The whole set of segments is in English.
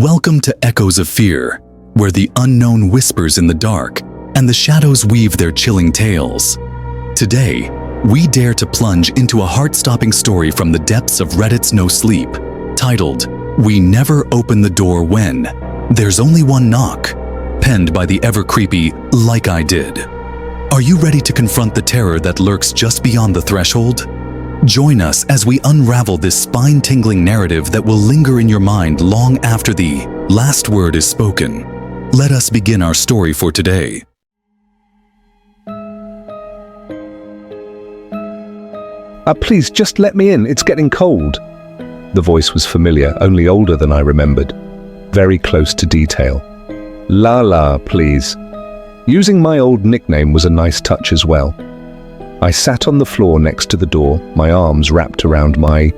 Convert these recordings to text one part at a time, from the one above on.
Welcome to Echoes of Fear, where the unknown whispers in the dark and the shadows weave their chilling tales. Today, we dare to plunge into a heart-stopping story from the depths of Reddit's no sleep, titled, "We Never Open the Door When There's Only One Knock," penned by the ever-creepy Like I Did. Are you ready to confront the terror that lurks just beyond the threshold? Join us as we unravel this spine-tingling narrative that will linger in your mind long after the last word is spoken. Let us begin our story for today. Please, just let me in. It's getting cold. The voice was familiar, only older than I remembered. Very close to detail. La, please. Using my old nickname was a nice touch as well. I sat on the floor next to the door, my arms wrapped around my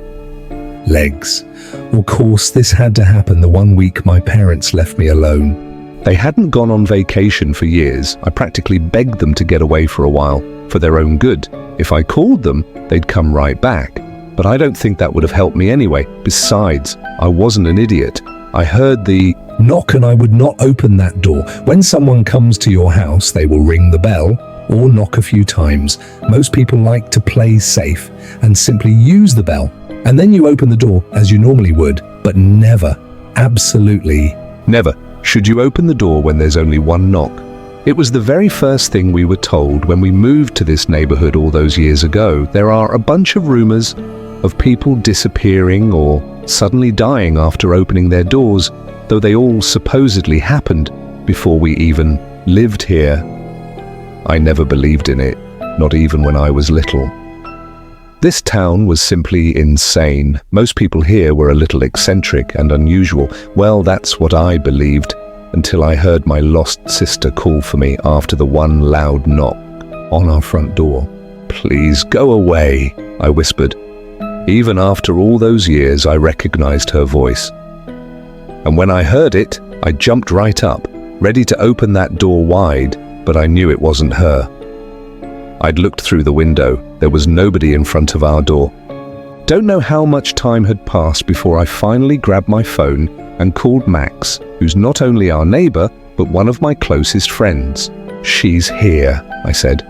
legs. Of course, this had to happen the 1 week my parents left me alone. They hadn't gone on vacation for years. I practically begged them to get away for a while, for their own good. If I called them, they'd come right back. But I don't think that would have helped me anyway. Besides, I wasn't an idiot. I heard the knock and I would not open that door. When someone comes to your house, they will ring the bell or knock a few times. Most people like to play safe and simply use the bell. And then you open the door as you normally would, but never, absolutely never, should you open the door when there's only one knock. It was the very first thing we were told when we moved to this neighborhood all those years ago. There are a bunch of rumors of people disappearing or suddenly dying after opening their doors, though they all supposedly happened before we even lived here. I never believed in it, not even when I was little. This town was simply insane. Most people here were a little eccentric and unusual. Well, that's what I believed, until I heard my lost sister call for me after the one loud knock on our front door. "Please go away," I whispered. Even after all those years, I recognized her voice. And when I heard it, I jumped right up, ready to open that door wide, but I knew it wasn't her. I'd looked through the window. There was nobody in front of our door. Don't know how much time had passed before I finally grabbed my phone and called Max, who's not only our neighbor, but one of my closest friends. "She's here," I said.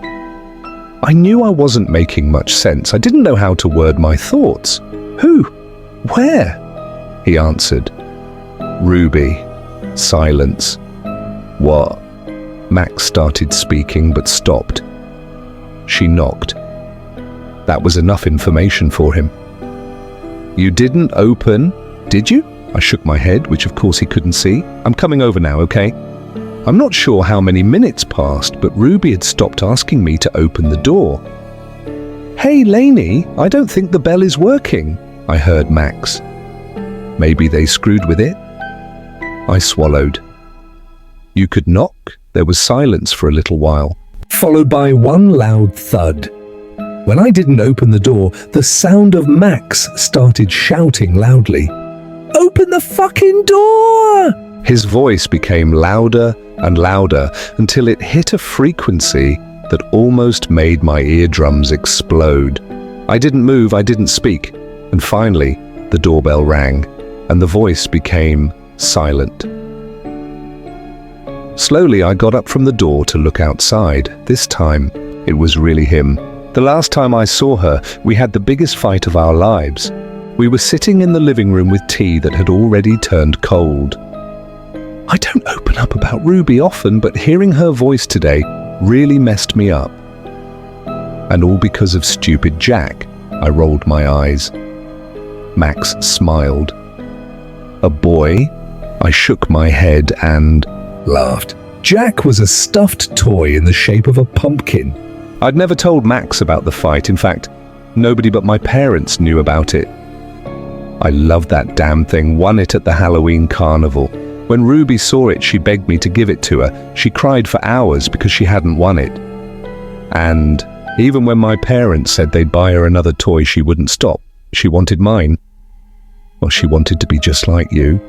I knew I wasn't making much sense. I didn't know how to word my thoughts. "Who? Where?" he answered. "Ruby." Silence. "What?" Max started speaking but stopped. "She knocked." That was enough information for him. "You didn't open, did you?" I shook my head, which of course he couldn't see. "I'm coming over now, okay?" I'm not sure how many minutes passed, but Ruby had stopped asking me to open the door. "Hey, Lainey, I don't think the bell is working," I heard Max. Maybe they screwed with it? I swallowed. "You could knock?" There was silence for a little while, followed by one loud thud. When I didn't open the door, the sound of Max started shouting loudly, "Open the fucking door!" His voice became louder and louder until it hit a frequency that almost made my eardrums explode. I didn't move, I didn't speak, and finally the doorbell rang and the voice became silent. Slowly I got up from the door to look outside. This time it was really him. The last time I saw her, we had the biggest fight of our lives. We were sitting in the living room with tea that had already turned cold. I don't open up about Ruby often, but hearing her voice today really messed me up. And all because of stupid Jack. I rolled my eyes. Max smiled. "A boy?" I shook my head and laughed. Jack was a stuffed toy in the shape of a pumpkin. I'd never told Max about the fight. In fact, nobody but my parents knew about it. I loved that damn thing, won it at the Halloween carnival. When Ruby saw it, she begged me to give it to her. She cried for hours because she hadn't won it. And even when my parents said they'd buy her another toy, she wouldn't stop. She wanted mine. Well, she wanted to be just like you.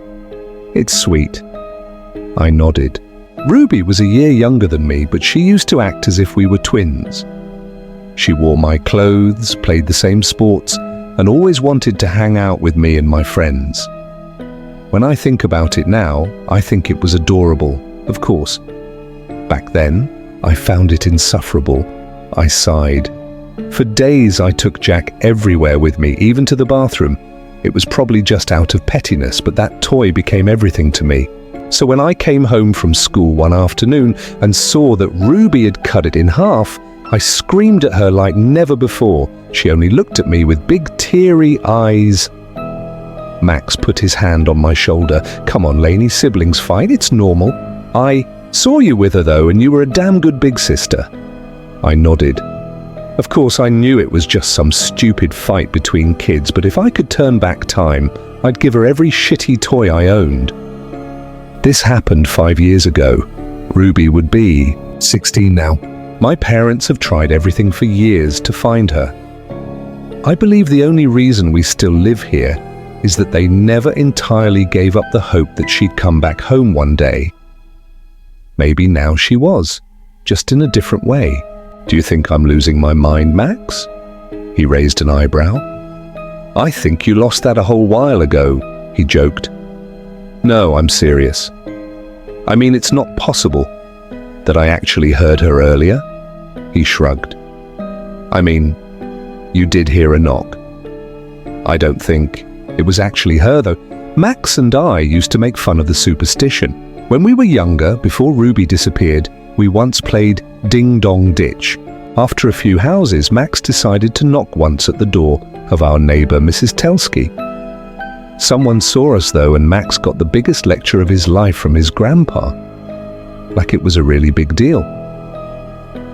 It's sweet. I nodded. Ruby was a year younger than me, but she used to act as if we were twins. She wore my clothes, played the same sports, and always wanted to hang out with me and my friends. When I think about it now, I think it was adorable, of course. Back then, I found it insufferable. I sighed. For days, I took Jack everywhere with me, even to the bathroom. It was probably just out of pettiness, but that toy became everything to me. So when I came home from school one afternoon and saw that Ruby had cut it in half, I screamed at her like never before. She only looked at me with big teary eyes. Max put his hand on my shoulder. Come on, Lainey, siblings fight, it's normal. I saw you with her though, and you were a damn good big sister. I nodded. Of course, I knew it was just some stupid fight between kids, but if I could turn back time, I'd give her every shitty toy I owned. This happened 5 years ago. Ruby would be 16 now. My parents have tried everything for years to find her. I believe the only reason we still live here is that they never entirely gave up the hope that she'd come back home one day. Maybe now she was, just in a different way. Do you think I'm losing my mind, Max? He raised an eyebrow. I think you lost that a whole while ago, he joked. No, I'm serious. I mean, it's not possible that I actually heard her earlier. He shrugged. I mean, you did hear a knock. I don't think it was actually her, though. Max and I used to make fun of the superstition. When we were younger, before Ruby disappeared, we once played Ding Dong Ditch. After a few houses, Max decided to knock once at the door of our neighbor, Mrs. Telsky. Someone saw us, though, and Max got the biggest lecture of his life from his grandpa. Like it was a really big deal.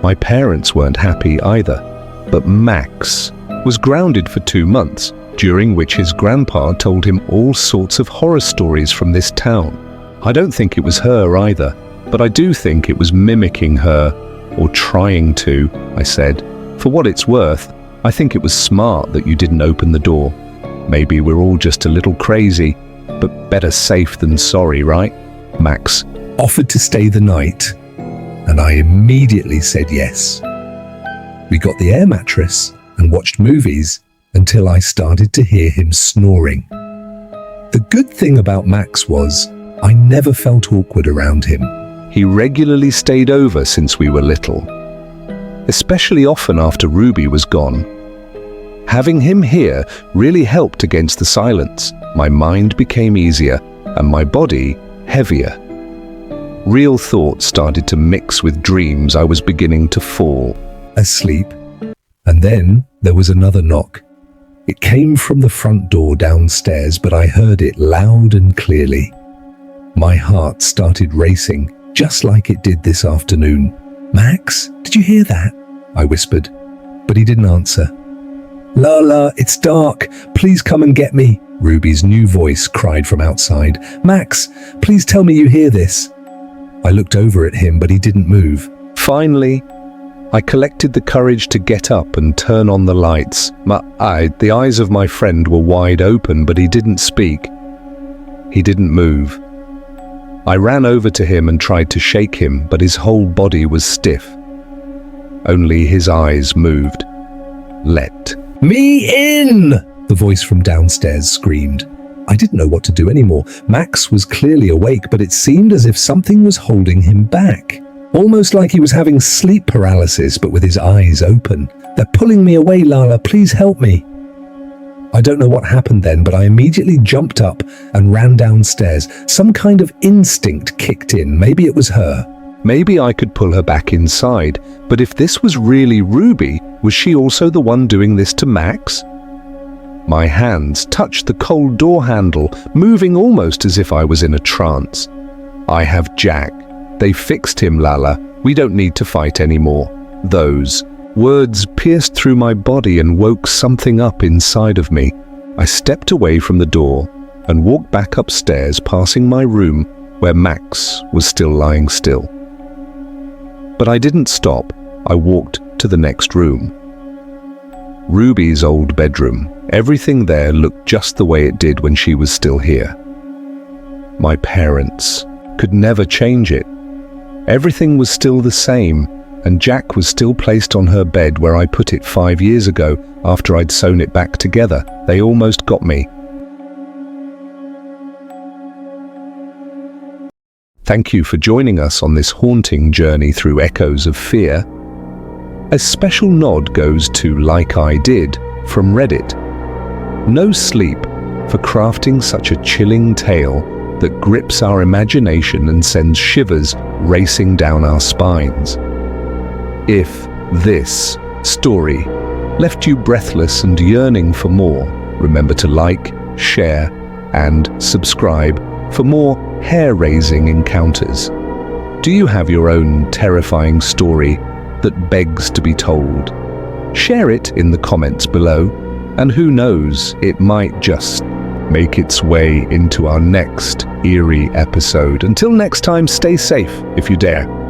My parents weren't happy either, but Max was grounded for 2 months, during which his grandpa told him all sorts of horror stories from this town. I don't think it was her either, but I do think it was mimicking her, or trying to, I said. For what it's worth, I think it was smart that you didn't open the door. Maybe we're all just a little crazy, but better safe than sorry, right? Max offered to stay the night, and I immediately said yes. We got the air mattress and watched movies until I started to hear him snoring. The good thing about Max was I never felt awkward around him. He regularly stayed over since we were little, especially often after Ruby was gone. Having him here really helped against the silence. My mind became easier and my body heavier. Real thoughts started to mix with dreams. I was beginning to fall asleep. And then there was another knock. It came from the front door downstairs, but I heard it loud and clearly. My heart started racing, just like it did this afternoon. Max, did you hear that? I whispered, but he didn't answer. Lala, it's dark. Please come and get me. Ruby's new voice cried from outside. Max, please tell me you hear this. I looked over at him, but he didn't move. Finally, I collected the courage to get up and turn on the lights. The eyes of my friend were wide open, but he didn't speak. He didn't move. I ran over to him and tried to shake him, but his whole body was stiff. Only his eyes moved. Let me in! The voice from downstairs screamed. I didn't know what to do anymore. Max was clearly awake, but it seemed as if something was holding him back. Almost like he was having sleep paralysis, but with his eyes open. They're pulling me away, Lala. Please help me. I don't know what happened then, but I immediately jumped up and ran downstairs. Some kind of instinct kicked in. Maybe it was her. Maybe I could pull her back inside. But if this was really Ruby, was she also the one doing this to Max? My hands touched the cold door handle, moving almost as if I was in a trance. I have Jack. They fixed him, Lala. We don't need to fight anymore. Those words pierced through my body and woke something up inside of me. I stepped away from the door and walked back upstairs, passing my room where Max was still lying still. But I didn't stop. I walked to the next room. Ruby's old bedroom. Everything there looked just the way it did when she was still here. My parents could never change it. Everything was still the same, and Jack was still placed on her bed where I put it 5 years ago after I'd sewn it back together. They almost got me. Thank you for joining us on this haunting journey through echoes of fear. A special nod goes to Like I Did from Reddit. No sleep for crafting such a chilling tale that grips our imagination and sends shivers racing down our spines. If this story left you breathless and yearning for more, remember to like, share, and subscribe for more hair-raising encounters. Do you have your own terrifying story that begs to be told? Share it in the comments below, and who knows, it might just make its way into our next eerie episode. Until next time, stay safe if you dare.